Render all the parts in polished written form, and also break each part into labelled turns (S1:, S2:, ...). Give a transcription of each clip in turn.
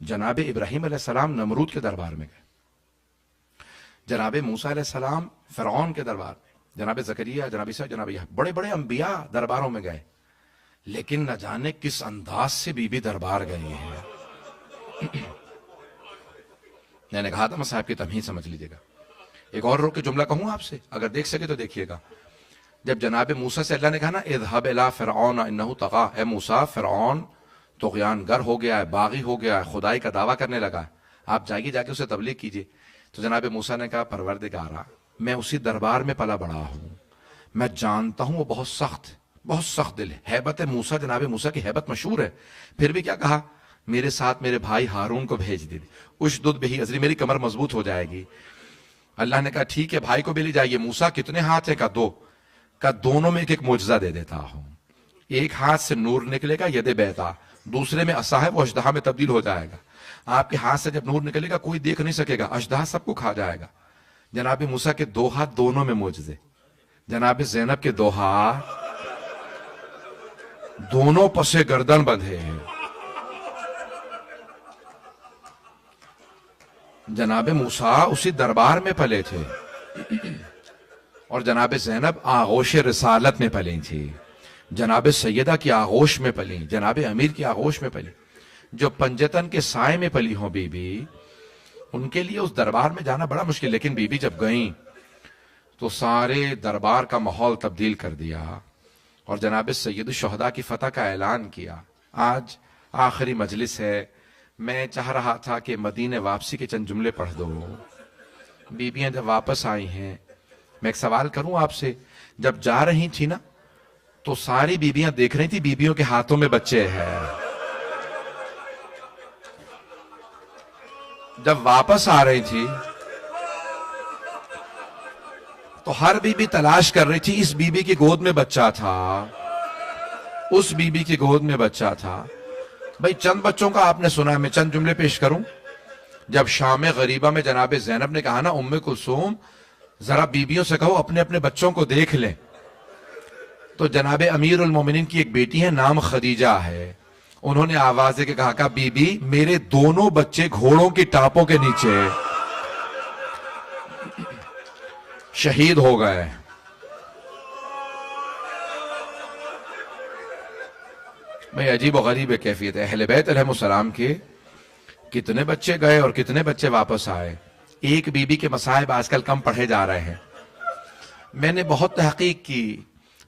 S1: جناب ابراہیم علیہ السلام نمرود کے دربار میں گئے، جناب موسیٰ علیہ السلام فرعون کے دربار میں، جناب زکریا، جناب عیسیٰ، جناب یحییٰ، بڑے بڑے انبیاء درباروں میں گئے، لیکن نہ جانے کس انداز سے بی بی دربار گئی ہیں۔ میں نے کہا تھا مصاحب کی تمہید سمجھ لیجئے گا۔ ایک اور روک کے جملہ کہوں آپ سے، اگر دیکھ سکے تو دیکھیے گا۔ جب جناب موسیٰ سے اللہ نے کہا نا اذهب الى فرعون انه طغى، اے موسیٰ فرعون طغیان گر ہو گیا ہے، باغی ہو گیا ہے، خدائی کا دعویٰ کرنے لگا ہے، آپ جائیے جا کے اسے تبلیغ کیجئے۔ تو جناب موسیٰ نے کہا پروردگارا، میں اسی دربار میں پلا بڑا ہوں، میں جانتا ہوں وہ بہت سخت دل ہے۔ ہیبت موسیٰ، جناب موسیٰ کی ہیبت مشہور ہے، پھر بھی کیا کہا؟ میرے ساتھ میرے بھائی ہارون کو بھیج دے، اشدد بہ ازری، میری کمر مضبوط ہو جائے گی۔ اللہ نے کہا ٹھیک ہے، بھائی کو بھی لے جائیے۔ موسیٰ کتنے ہاتھ ہیں؟ کہا دو۔ کہا دونوں میں ایک ایک معجزہ دے دیتا ہوں، ایک ہاتھ سے نور نکلے گا ید بیضا، دوسرے میں عصا ہے وہ اژدہا میں تبدیل ہو جائے گا۔ آپ کے ہاتھ سے جب نور نکلے گا کوئی دیکھ نہیں سکے گا، اژدہا سب کو کھا جائے گا۔ جناب موسیٰ کے دو ہاتھ، دونوں میں معجزے۔ جناب زینب کے دو ہاتھ، دونوں پسے گردن بندھے ہیں۔ جناب موسیٰ اسی دربار میں پلے تھے، اور جناب زینب آغوش رسالت میں پلی تھی، جناب سیدہ کی آغوش میں پلی، جناب امیر کی آغوش میں پلی۔ جو پنجتن کے سائے میں پلی ہوں بی بی، ان کے لیے اس دربار میں جانا بڑا مشکل، لیکن بی بی جب گئیں تو سارے دربار کا ماحول تبدیل کر دیا، اور جناب سید الشہداء کی فتح کا اعلان کیا۔ آج آخری مجلس ہے، میں چاہ رہا تھا کہ مدینے واپسی کے چند جملے پڑھ دو۔ بیبیاں جب واپس آئی ہیں، میں ایک سوال کروں آپ سے، جب جا رہی تھی نا تو ساری بیبیاں دیکھ رہی تھی بیبیوں کے ہاتھوں میں بچے ہیں، جب واپس آ رہی تھی تو ہر بیوی تلاش کر رہی تھی اس بیوی کی گود میں بچہ تھا، اس بیوی کی گود میں بچہ تھا۔ بھئی چند بچوں کا آپ نے سنا ہے، میں چند جملے پیش کروں۔ جب شام غریبہ میں جناب زینب نے کہا نا ام کلثوم ذرا بیویوں سے کہو اپنے اپنے بچوں کو دیکھ لیں، تو جناب امیر المومنین کی ایک بیٹی ہے، نام خدیجہ ہے، انہوں نے آواز دے کے کہا کہ بی بی میرے دونوں بچے گھوڑوں کی ٹاپوں کے نیچے شہید ہو گئے۔ بھئی عجیب و غریب کیفیت ہے۔ اہل بیت علیہ السلام کے کتنے بچے گئے اور کتنے بچے واپس آئے۔ ایک بی بی کے مصائب آج کل کم پڑھے جا رہے ہیں۔ میں نے بہت تحقیق کی،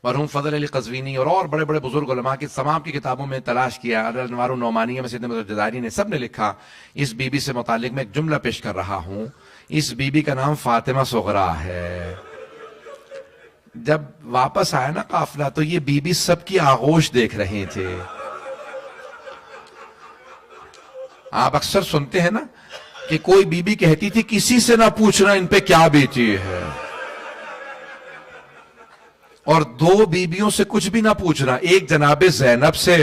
S1: مرحوم فضل علی قزوینی اور بڑے بڑے بزرگ علماء کی تمام کی کتابوں میں تلاش کیا، الانوار النعمانیہ میں سید جزائری نے سب نے لکھا۔ اس بی بی سے متعلق میں ایک جملہ پیش کر رہا ہوں۔ اس بی بی کا نام فاطمہ صغریٰ ہے۔ جب واپس آیا نا قافلہ تو یہ بی بی سب کی آغوش دیکھ رہے تھے۔ آپ اکثر سنتے ہیں نا کہ کوئی بی بی کہتی تھی کسی سے نہ پوچھنا ان پہ کیا بیتی ہے، اور دو بیبیوں سے کچھ بھی نہ پوچھنا، ایک جناب زینب سے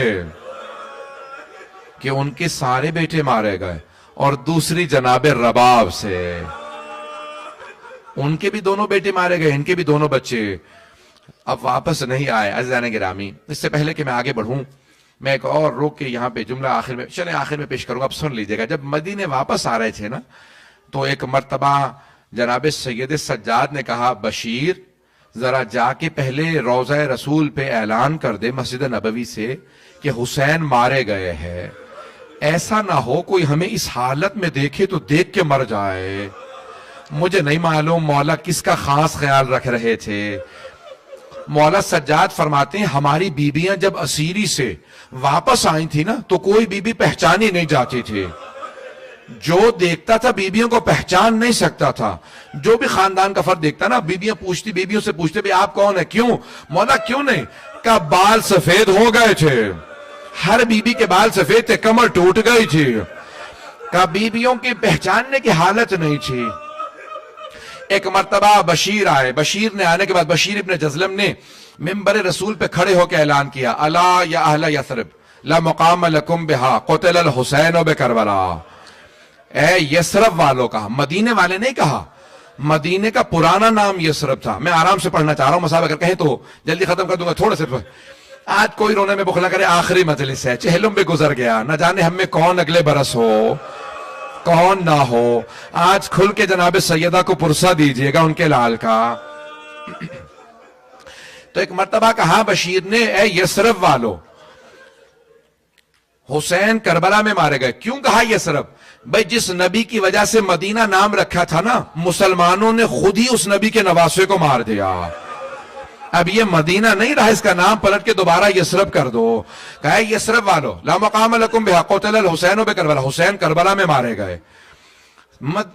S1: کہ ان کے سارے بیٹے مارے گئے، اور دوسری جناب رباب سے، ان کے بھی دونوں بیٹے مارے گئے، ان کے بھی دونوں بچے اب واپس نہیں آئے۔ عزیزان گرامی، اس سے پہلے کہ میں آگے بڑھوں، میں ایک اور روک کے یہاں پہ جملہ آخر میں پیش کروں گا، اب سن لیجئے گا۔ جب مدینے واپس آ رہے تھے نا تو ایک مرتبہ جناب سید سجاد نے کہا بشیر ذرا جا کے پہلے روضہ رسول پہ اعلان کر دے مسجد نبوی سے کہ حسین مارے گئے ہیں، ایسا نہ ہو کوئی ہمیں اس حالت میں دیکھے تو دیکھ کے مر جائے۔ مجھے نہیں معلوم مولا کس کا خاص خیال رکھ رہے تھے۔ مولا سجاد فرماتے ہیں ہماری بیبیاں جب اسیری سے واپس آئی تھی نا تو کوئی بیوی پہچانی نہیں جاتی تھی، جو دیکھتا تھا بیبیوں کو پہچان نہیں سکتا تھا۔ جو بھی خاندان کا فرد دیکھتا نا بیبیوں سے پوچھتے بھی آپ کون ہیں؟ کیوں مولا کیوں نہیں؟ کہ بال سفید ہو گئے تھے، ہر بیبی کے بال سفید تھے، کمر ٹوٹ گئی تھی، کہ بیبیوں کی پہچاننے کی حالت نہیں تھی۔ ایک مرتبہ بشیر آئے، بشیر نے آنے کے بعد بشیر ابن جزلم نے منبر رسول پہ کھڑے ہو کے اعلان کیا الا یا اہل یثرب لا مقام لکم بہا قتل الحسین بکربلا۔ اے یثرب والوں کہا، مدینے والے نہیں کہا، مدینے کا پرانا نام یثرب تھا۔ میں آرام سے پڑھنا چاہ رہا ہوں، مصاحب اگر کہیں تو جلدی ختم کر دوں گا، تھوڑے سے آج کوئی رونے میں بخلا کرے آخری مجلس ہے، چہلم بھی گزر گیا، نہ جانے ہم میں کون اگلے برس ہو کون نہ ہو۔ آج کھل کے جناب سیدہ کو پرسہ دیجئے گا ان کے لال کا۔ تو ایک مرتبہ کہا بشیر نے، اے یثرب والو، حسین کربلا میں مارے گئے۔ کیوں کہا یثرب؟ بھئی جس نبی کی وجہ سے مدینہ نام رکھا تھا نا، مسلمانوں نے خود ہی اس نبی کے نواسے کو مار دیا۔ اب یہ مدینہ نہیں رہا، اس کا نام پلٹ کے دوبارہ یثرب کر دو۔ کہا یثرب والو لا مقام لکم بہا قتل الحسین بکربلا، حسین کربلا میں مارے گئے۔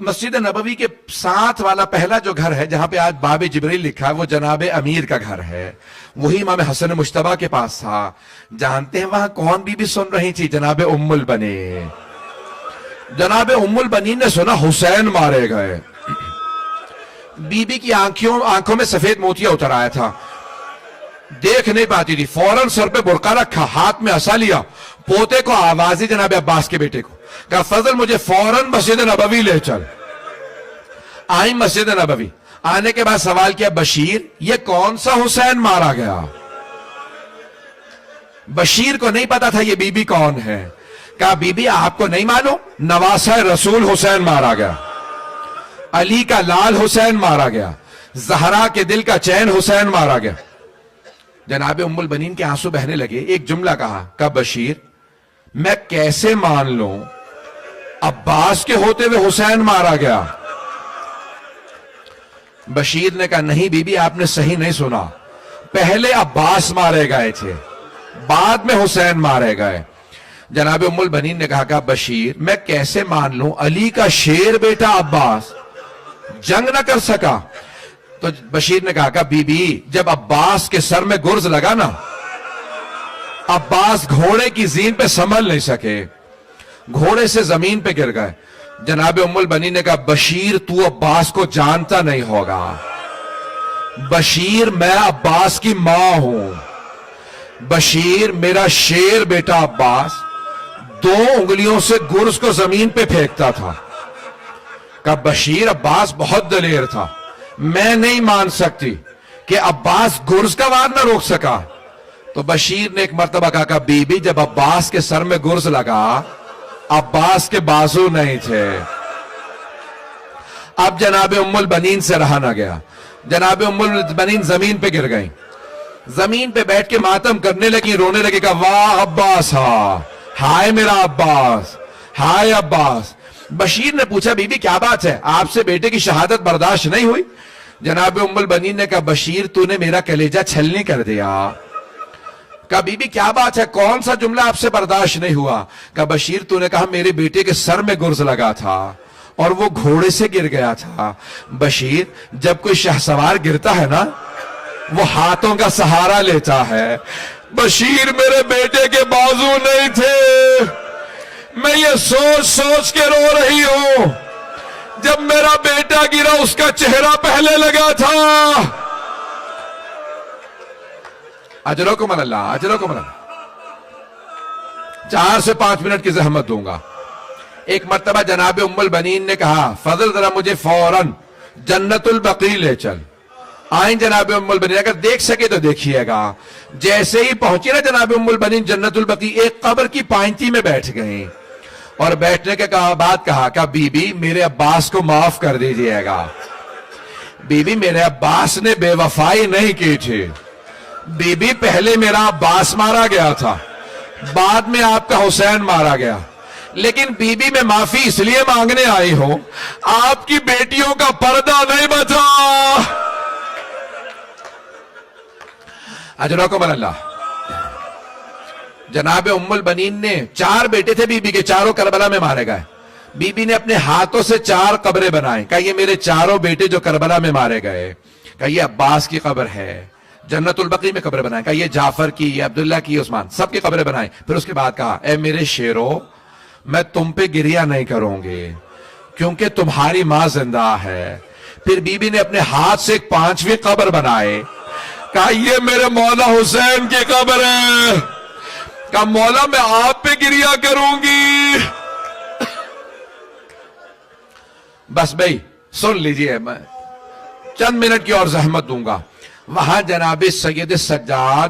S1: مسجد نبوی کے ساتھ والا پہلا جو گھر ہے جہاں پہ آج باب جبریل لکھا ہے، وہ جناب امیر کا گھر ہے، وہی امام حسن مجتبیٰ کے پاس تھا۔ جانتے ہیں وہاں کون بی بی سن رہی تھی؟ جناب ام البنین۔ جناب ام البنین نے سنا حسین مارے گئے۔ بی بی کی آنکھوں میں سفید موتیا اتر آیا تھا، دیکھ نہیں پاتی تھی، فوراً سر پہ برقع رکھا، ہاتھ میں عصا لیا، پوتے کو آوازی جناب عباس کے بیٹے کو کہا فضل مجھے فوراً مسجد نبوی لے چل۔ آئی مسجد نبوی، آنے کے بعد سوال کیا بشیر یہ کون سا حسین مارا گیا؟ بشیر کو نہیں پتا تھا یہ بی بی کون ہے۔ کہا بی بی آپ کو نہیں معلوم؟ نواسہ رسول حسین مارا گیا، علی کا لال حسین مارا گیا، زہرا کے دل کا چین حسین مارا گیا۔ جناب ام البنین کے آنسو بہنے لگے، ایک جملہ کہا بشیر میں کیسے مان لوں عباس کے ہوتے ہوئے حسین مارا گیا؟ بشیر نے کہا نہیں بی بی آپ نے صحیح نہیں سنا، پہلے عباس مارے گئے تھے، بعد میں حسین مارے گئے۔ جناب ام البنین نے کہا بشیر میں کیسے مان لوں علی کا شیر بیٹا عباس جنگ نہ کر سکا؟ تو بشیر نے کہا بی بی جب عباس کے سر میں گرز لگا نا، عباس گھوڑے کی زین پہ سنبھل نہیں سکے، گھوڑے سے زمین پہ گر گئے۔ جناب ام البنین نے کہا بشیر تو عباس کو جانتا نہیں ہوگا، بشیر میں عباس کی ماں ہوں، بشیر میرا شیر بیٹا عباس 2 انگلیوں سے گرز کو زمین پہ پھینکتا تھا۔ کہا بشیر عباس بہت دلیر تھا، میں نہیں مان سکتی کہ عباس گرز کا وار نہ روک سکا۔ تو بشیر نے ایک مرتبہ کہا بی بی جب عباس کے سر میں گرز لگا عباس کے بازو نہیں تھے۔ اب جناب ام البنین سے رہا نہ گیا، جناب ام البنین زمین پہ گر گئیں، زمین پہ بیٹھ کے ماتم کرنے لگی، رونے لگی، کہا واہ عباس، ہائے میرا عباس، ہائے عباس۔ بشیر نے پوچھا بی بی کیا بات ہے، آپ سے بیٹے کی شہادت برداشت نہیں ہوئی؟ جناب ام البنین نے کہا بشیر تو نے میرا کلیجہ چھلنی کر دیا۔ کہا بی بی کیا بات ہے، کون سا جملہ آپ سے برداشت نہیں ہوا؟ کہا بشیر تو نے کہا میرے بیٹے کے سر میں گرز لگا تھا اور وہ گھوڑے سے گر گیا تھا۔ بشیر جب کوئی شہسوار گرتا ہے نا وہ ہاتھوں کا سہارا لیتا ہے، بشیر میرے بیٹے کے بازو نہیں تھے، میں یہ سوچ سوچ کے رو رہی ہوں جب میرا بیٹا گرا اس کا چہرہ پہلے لگا تھا۔ اجرکم اللہ، اجرکم اللہ۔ 4 سے 5 منٹ کی زحمت دوں گا۔ ایک مرتبہ جناب ام البنین نے کہا فضل ذرا مجھے فوراً جنت البقیع لے چل۔ آئیں جناب ام البنین، اگر دیکھ سکے تو دیکھیے گا۔ جیسے ہی پہنچی نا جناب ام البنین جنت البقیع، ایک قبر کی پائنتی میں بیٹھ گئیں اور بیٹھنے کے بعد کہا بی بی میرے عباس کو معاف کر دیجئے گا، بی بی میرے عباس نے بے وفائی نہیں کی تھی، بی بی پہلے میرا عباس مارا گیا تھا، بعد میں آپ کا حسین مارا گیا، لیکن بی بی میں معافی اس لیے مانگنے آئی ہوں آپ کی بیٹیوں کا پردہ نہیں بچا۔ اجرکم اللہ۔ جناب ام البنین نے 4 بیٹے تھے بی بی کے، چاروں کربلا میں مارے گئے۔ بی بی نے اپنے ہاتھوں سے 4 قبریں بنائیں، کہا یہ میرے 4 بیٹے جو کربلا میں مارے گئے، کہا یہ عباس کی قبر ہے، جنت البقیع میں قبر بنائیں، کہا یہ جعفر کی، یہ عبداللہ کی، عثمان، سب کی قبریں بنائیں۔ پھر اس کے بعد کہا اے میرے شیرو میں تم پہ گریہ نہیں کروں گی کیونکہ تمہاری ماں زندہ ہے۔ پھر بی بی نے اپنے ہاتھ سے ایک 5ویں قبر بنائے، کہا یہ میرے مولا حسین کی قبر ہے، کہا مولا میں آپ پہ گریہ کروں گی۔ بس بھئی سن لیجئے، میں چند منٹ کی اور زحمت دوں گا۔ وہاں جناب سید سجاد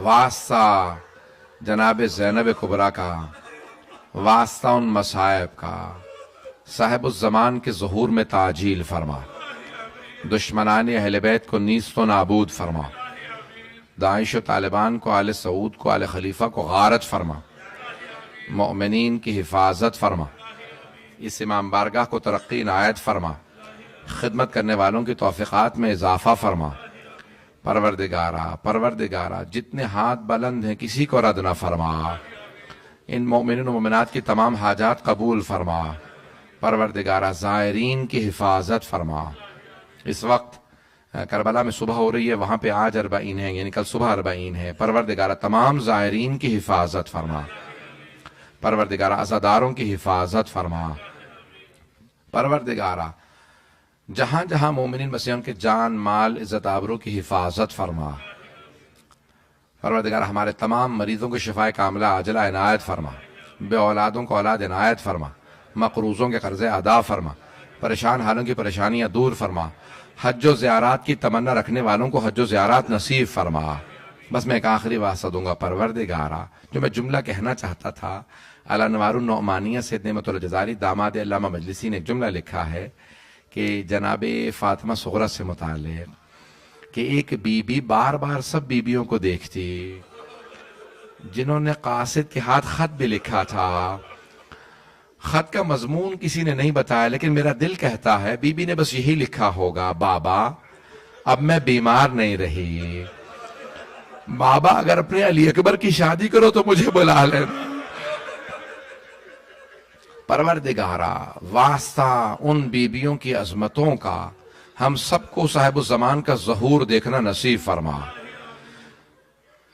S1: واسطہ جناب زینب کبریٰ کا، واسطہ ان مصائب کا، صاحب الزمان کے ظہور میں تعجیل فرما، دشمنان اہل بیت کو نیست و نابود فرما، داعش و طالبان کو، آل سعود کو، آل خلیفہ کو غارت فرما، مؤمنین کی حفاظت فرما، اس امام بارگاہ کو ترقی عنایت فرما، خدمت کرنے والوں کی توفیقات میں اضافہ فرما۔ پروردگارہ جتنے ہاتھ بلند ہیں کسی کو رد نہ فرما، ان مومنین و مومنات کی تمام حاجات قبول فرما۔ پروردگارہ زائرین کی حفاظت فرما۔ اس وقت کربلا میں صبح ہو رہی ہے، وہاں پہ آج 40 ہیں، یعنی کل صبح 40 ہے۔ پروردگارہ تمام زائرین کی حفاظت فرما۔ پروردگارہ عزاداروں کی حفاظت فرما۔ پروردگارہ جہاں جہاں مومنین مسیحیوں کے جان مال عزت آبرو کی حفاظت فرما۔ پروردگارہ ہمارے تمام مریضوں کو شفاء کاملہ عاجلہ عنایت فرما، بے اولادوں کو اولاد عنایت فرما، مقروضوں کے قرضے ادا فرما، پریشان حالوں کی پریشانیاں دور فرما، حج و زیارات کی تمنا رکھنے والوں کو حج و زیارات نصیب فرما۔ بس میں ایک آخری واسطہ دوں گا، پروردگارہ جو میں جملہ کہنا چاہتا تھا، الانوار النعمانیہ سید نعمت اللہ جزاری داماد علامہ مجلسی نے جملہ لکھا ہے کہ جناب فاطمہ صغریٰ سے متعلق کہ ایک بی بی بار بار سب بیویوں کو دیکھتی، جنہوں نے قاصد کے ہاتھ خط بھی لکھا تھا، خط کا مضمون کسی نے نہیں بتایا، لیکن میرا دل کہتا ہے بی بی نے بس یہی لکھا ہوگا، بابا اب میں بیمار نہیں رہی، بابا اگر اپنے علی اکبر کی شادی کرو تو مجھے بلا لینا۔ پروردگارہ واسطہ ان بیبیوں کی عظمتوں کا ہم سب کو صاحب الزمان کا ظہور دیکھنا نصیب فرما۔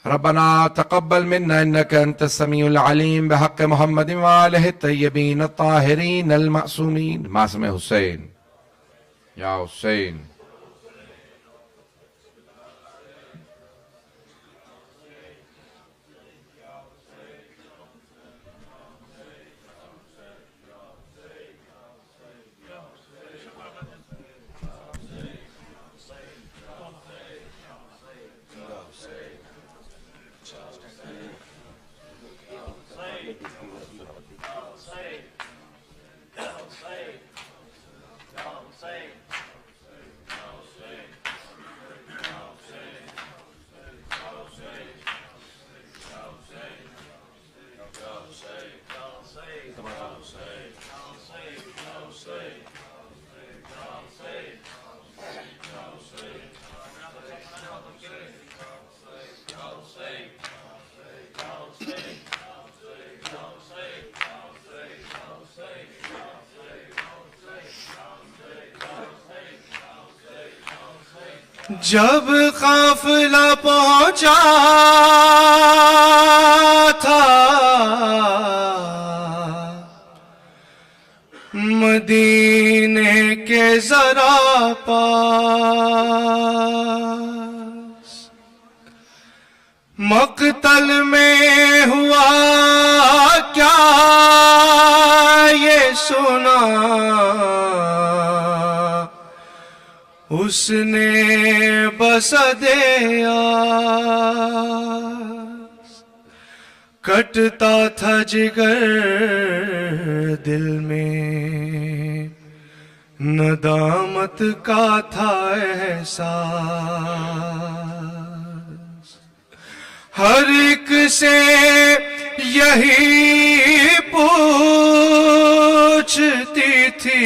S1: ربنا تقبل منا انك انت السميع العليم بحق محمد وآلہ الطیبین الطاہرین المعصومین۔ معصوم حسین، یا حسین۔
S2: جب قافلہ پہنچا تھا مدینے کے ذرا پاس، مقتل میں ہوا کیا یہ سنا، اس نے بس دیاس، کٹتا تھا جگر دل میں، ندامت کا تھا احساس، ہر ایک سے یہی پوچھتی تھی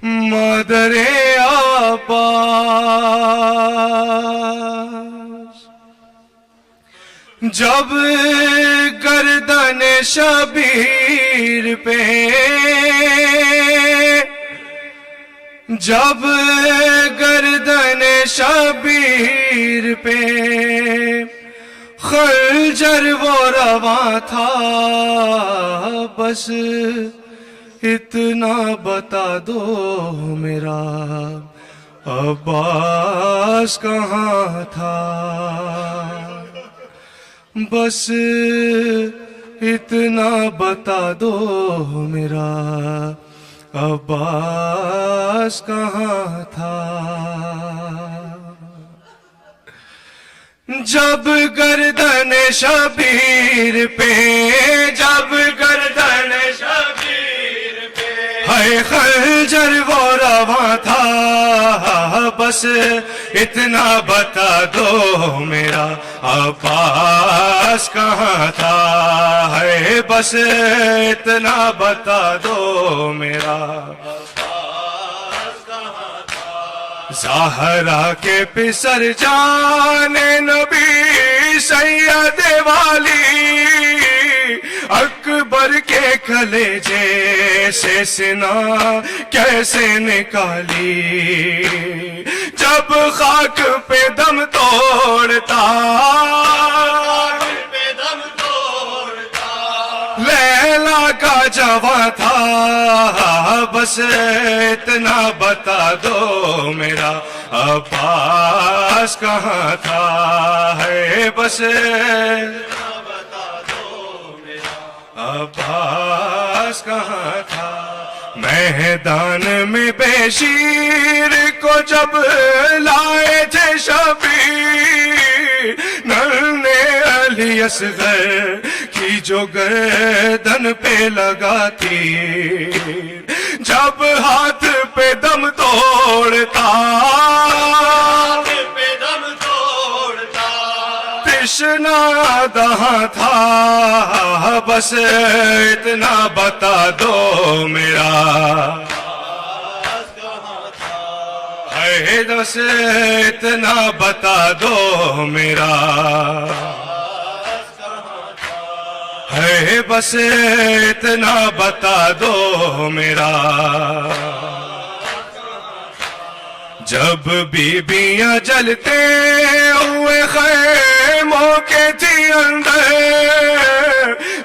S2: مادر عباس، جب گردن شبیر پہ، جب گردن شبیر پہ خنجر وہ رواں تھا، بس اتنا بتا دو میرا عباس کہاں تھا، بس اتنا بتا دو میرا عباس کہاں تھا۔ جب گردن شبیر پہ، جب گردن شبیر پہ ہے خنجر وہ رواں تھا، بس اتنا بتا دو میرا عباس کہاں تھا، ہے بس اتنا بتا دو میرا زہرا کے پسر جان نبی سید والی، اکبر کے کلیجے سے سنا کیسے نکالی، جب خاک پہ دم توڑتا لیلا کا جواں تھا، بس اتنا بتا دو میرا عباس کہاں تھا، ہے بس اتنا بتا دو میرا عباس کہاں تھا۔ میدان میں بے شیر کو جب لائے تھے شبیر، ننھے علی اصغر کی جو گردن پہ لگا تھی، جب ہاتھ پہ دم توڑتا تشنا دہاں تھا، بس اتنا بتا دو میرا ہے، بس اتنا بتا دو میرا ہے، بس اتنا بتا دو میرا۔ جب بیبیاں جلتے ہوئے خیموں کے تھی اندر،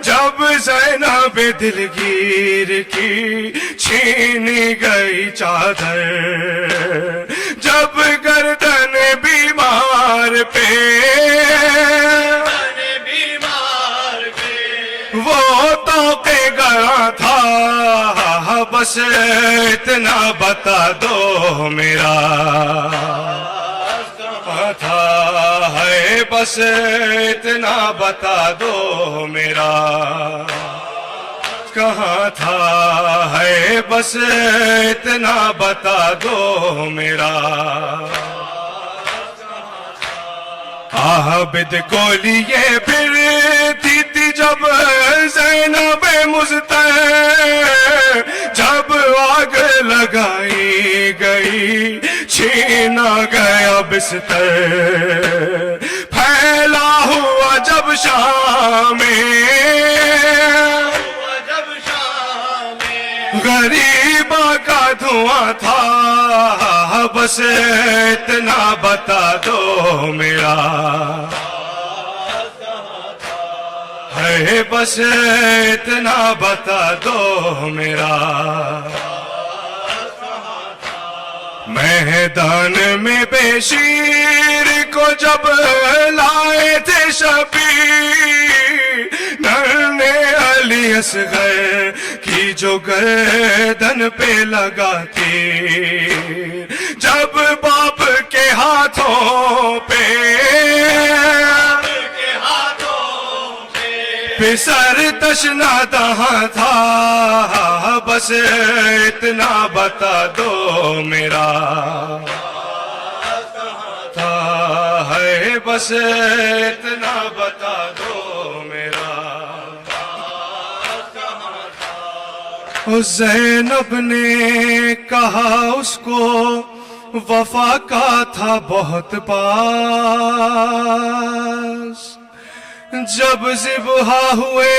S2: جب زینب دلگیر کی چھینی گئی چادر، جب گردن بیمار پہ وہ توقع گیا تھا، بس اتنا بتا دو میرا تھا، ہے بس اتنا بتا دو میرا کہاں تھا، ہے بس اتنا بتا دو میرا۔ عابد کو لیے پھرتی تھی جب زینب مزتر، جب آگ لگائی گئی چھینا گیا بستر، پھیلا ہوا جب شام میں غریبا کا دھواں تھا، بس اتنا بتا دو میرا ہے، بس اتنا بتا دو میرا۔ میدان میں بے شیر کو جب لائے تھے شبیر، ننھے علی اصغر کی جو گردن پہ لگاتی، جب باپ کے ہاتھوں پہ پسر تشنا دہاں تھا، بس اتنا بتا دو میرا تھا، ہے بس اتنا بتا دو میرا۔ زینب نے کہا اس کو وفا کا تھا بہت پاس، جب ذبح ہوئے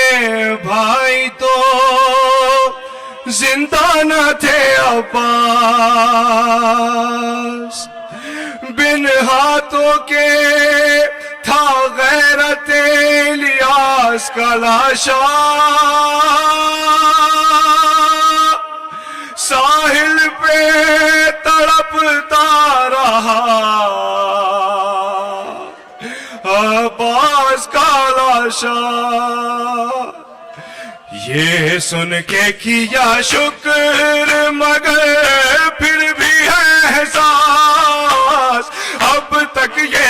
S2: بھائی تو زندہ نہ تھے عباس، بن ہاتھوں کے تھا غیرت الیاس کا لاشا، ساحل پہ تڑپتا رہا عباس کا لاشا، یہ سن کے کیا شکر مگر پھر بھی ہے احساس، اب تک یہ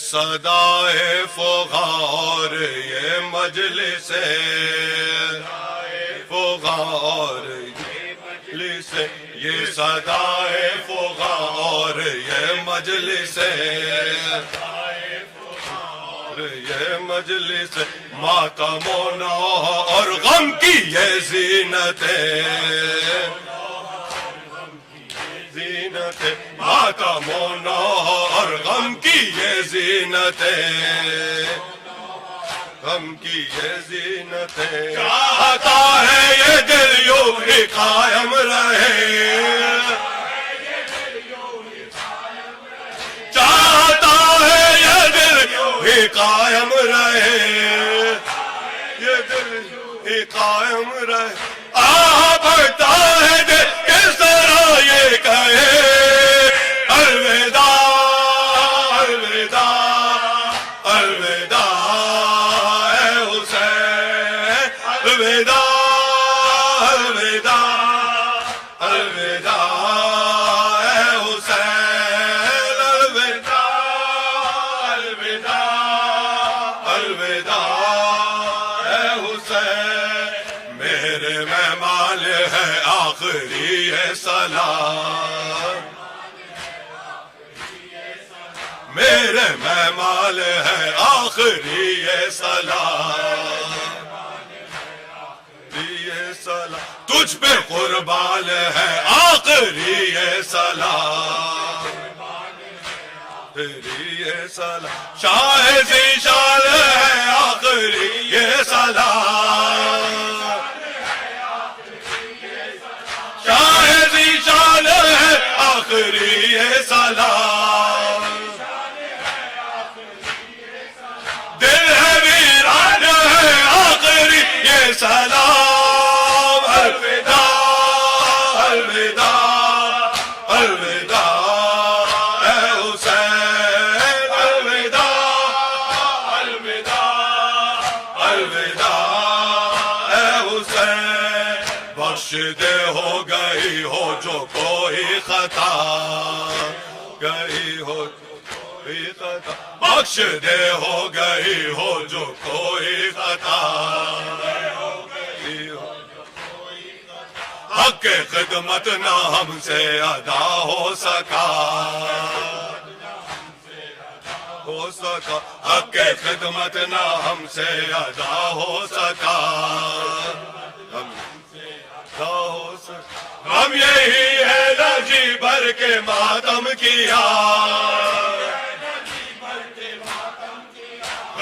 S3: صدائے فغار یہ مجلس فغار یہ صدائے فغار یہ مجلس یہ مجلس ماتم و نوح اور غم کی یہ زینت ماتم و نوح اور غم کی یہ زینت غم کی یہ زینت چاہتا ہے یہ دل یوں ہی قائم رہے چاہتا ہے یہ دل یوں ہی قائم رہے یہ دل ہی قائم رہے بڑھتا ہے دل کس طرح یہ کہے الوداع الوداع الوداع اے حسین الوداع الوداع الوداع اے حسین الوداع الوداع الوداع اے حسین میرے مہمان ہے آخری ہے سلام میرے مہمان ہے آخری ہے سلام تجھ پہ قربان ہے آخری ہے سلام شاہ ذیشان ہے آخری ہے سلام شاہ ذیشان ہے آخری ہے سلام دل ہے ویران ہے آخری یہ سلام الوداع الوداع الوداع اے حسین الوداع الوداع الوداع اے حسین بخش دے ہو گئی ہو جو کوئی خطا گئی ہو کوئی خطا بخش دے ہو گئی ہو جو کوئی خطا حق خدمت نہ ہم سے ادا ہو سکا حق خدمت نہ ہم سے ادا ہو سکا ہم یہی ہے لجی بھر کے ماتم کیا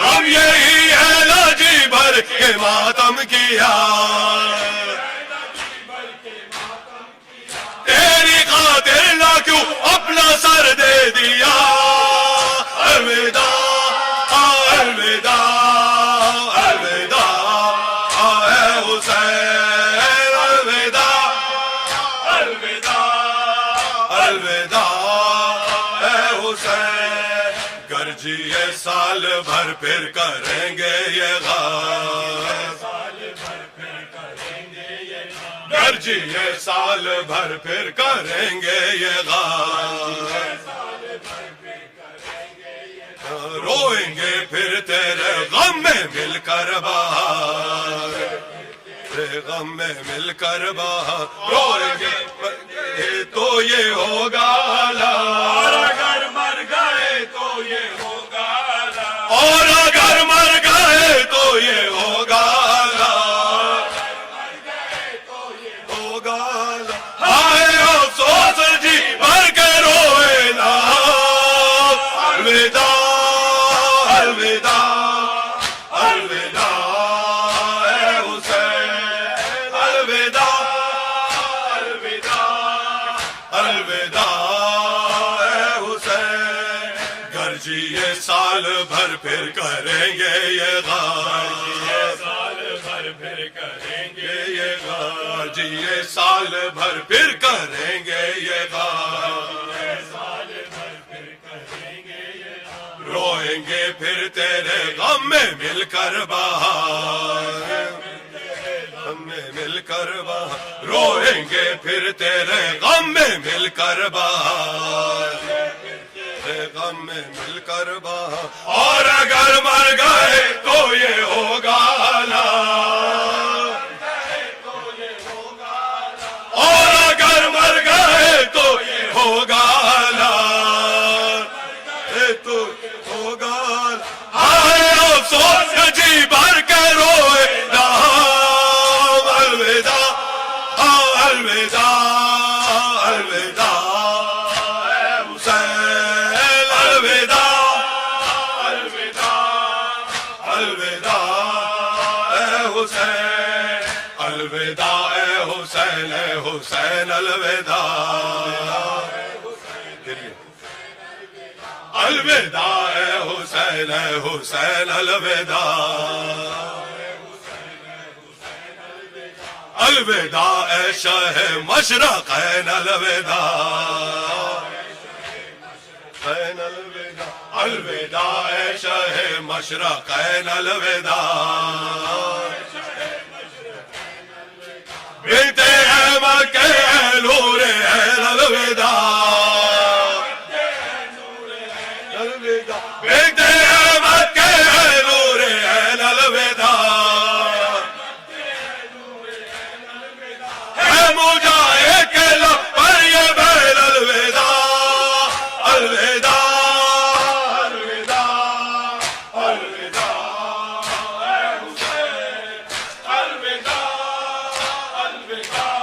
S3: ہم یہی ہے لجی بھر کے ماتم کیا تیری خاطر نہ کیوں اپنا سر دے دیا الوداع الوداع الوداع اے حسین الوداع الوداع الوداع اے حسین گرجیے سال بھر پھر کریں گے یہ غم گرجیے سال بھر پھر کریں گے یہ غم روئیں گے پھر تیرے غم میں مل کر بہار تیرے غم میں مل کر بہار روئیں گے تو یہ ہوگا اور اگر مر گئے تو یہ ہوگا اور اگر مر گئے تو یہ ہوگا ہائے افسوس جی بھر کے روئے نا الوداع الوداع الوداع اے حسین الوداع الوداع الوداع اے حسین گرجیے سال بھر پھر کریں گے یہ غم سال بھر پھر کریں گے یہ غم جیے سال بھر پھر کریں گے یہ غم روئیں گے پھر تیرے غم میں مل کر بہار غم میں مل کر بہار روئیں گے پھر تیرے غم میں مل کر بہار غم میں مل کر بہار ہوگا لال تو ہوگا ہائے افسوس جی بھر کے روئے رام الوداع الوداع الوداع اے حسین الوداع الوداع الوداع اے حسین الوداع اے حسین اے حسین الوداع الوداع اے حسین اے حسین الوداع الوداع اے شاہ مشرقین الوداع الوداع الوداع اے شاہ مشرقین الوداع بنت احمد کے نور الوداع بنت احمد کے نور الوداع ہے مجاہد کے لب پر یہ بیل الوداع الوداع الوداع الوداع اے حسین الوداع الوداع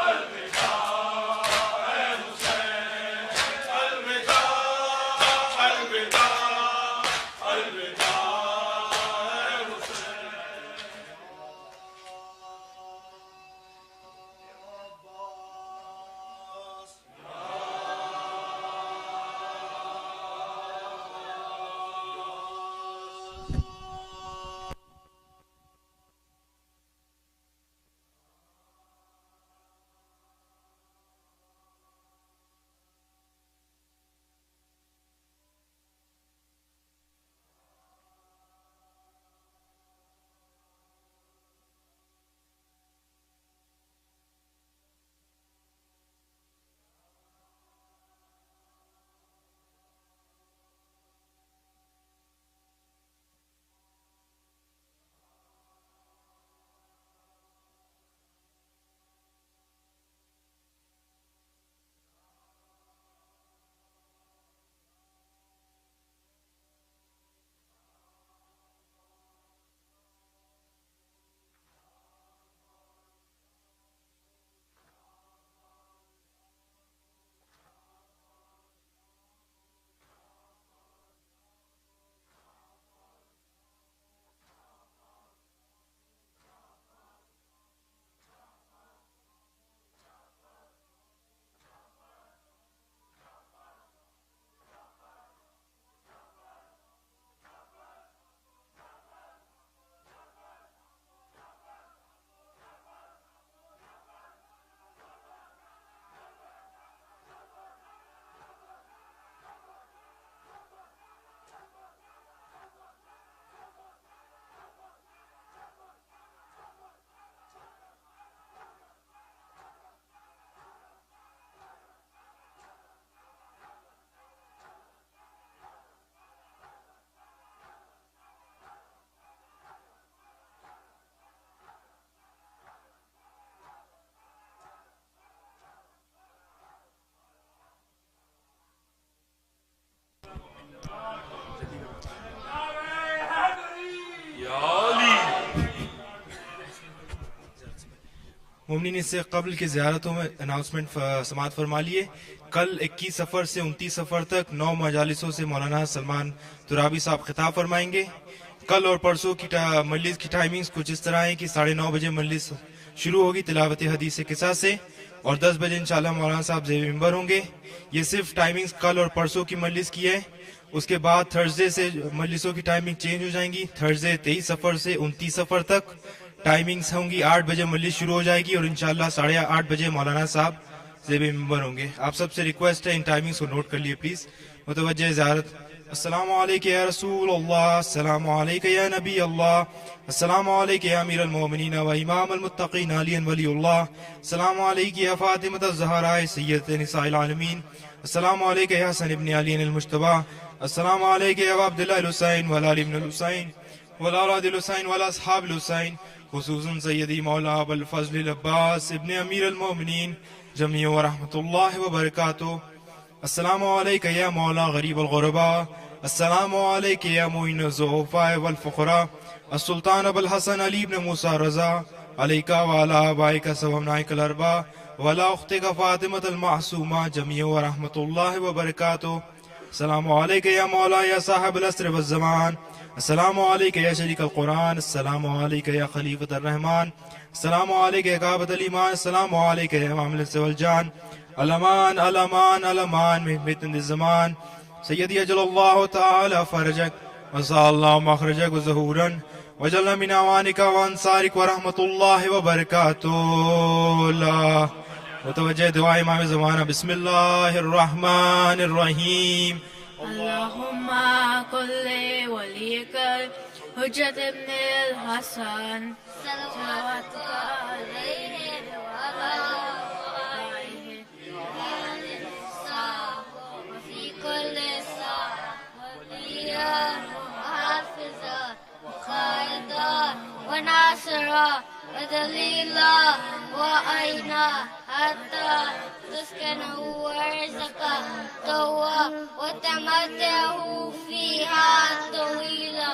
S3: الوداع اے حسین الوداع الوداع الوداع اے حسین
S4: مومنین اس سے قبل کی زیارتوں میں اناؤنسمنٹ سماعت فرما لیے. کل 21 سفر سے 29 سفر تک 9 مجالسوں سے مولانا سلمان ترابی صاحب خطاب فرمائیں گے. کل اور پرسوں کی مجلس کی ٹائمنگز کچھ اس طرح ہیں کہ 9:30 بجے مجلس شروع ہوگی تلاوت حدیث قصہ سے اور 10 بجے انشاءاللہ مولانا صاحب زیر ممبر ہوں گے. یہ صرف ٹائمنگز کل اور پرسوں کی مجلس کی ہے. اس کے بعد تھرسڈے سے مجلسوں کی ٹائمنگ چینج ہو جائیں گی. تھرسڈے 23 سفر سے 29 سفر تک ٹائمنگز ہوں گی. 8 بجے مجلس شروع ہو جائے گی اور انشاءاللہ 8:30 بجے مولانا صاحب زیر ممبر ہوں گے. آپ سب سے ریکویسٹ ہے ان ٹائمنگز کو نوٹ کر لیے پلیز. متوجہ زیارت. السلام علیکم یا رسول اللہ، السلام علیکم یا نبی اللہ، السلام علیکم یا امیر المومنین و امام المتقین علی ولی اللہ، السلام علیکم یا فاطمۃ الزہراء سیدۃ نساء العالمین، السلام علیکم یا حسن ابن علی المجتبی، السلام علیکم یا عبداللہ الحسین و علی ابن الحسین، والأولاد الحسين والأصحاب الحسين خصوصا سيدي مولا أبا الفضل العباس ابن أمير المؤمنين جميع ورحمة الله وبركاته. السلام عليك يا مولا غريب الغرباء. السلام عليك يا معين الضعفاء والفقراء. السلطان أبو الحسن علي بن موسى رضا عليك وعلى آبائك وأبنائك الأربعة وعلى أختك فاطمة المعصومة جميع ورحمة الله وبركاته. السلام عليك يا مولا يا صاحب العصر والزمان. السلام عليك يا شريك القرآن. السلام عليك يا خليفة الرحمن. السلام عليك يا كعبة الإيمان. السلام عليك يا إمام الإنس والجان. الأمان الأمان الأمان من فتنة الزمان. سيدي أجل الله تعالى فرجك وسع الله مخرجك وظهورا وجل من أعوانك وأنصارك ورحمة الله وبركاته. الله متوجه دعاء إمام زمانہ. بسم الله الرحمن الرحيم.
S5: اللهم كل وليك حجة ابن الحسن صلواتك عليه وعلى آله وفي كل ساعة وليا وحافظا وقائدا وناصرا ودليلا وأينا حتى تسكنه ورزقه طوى وتمتعه فيها طويلا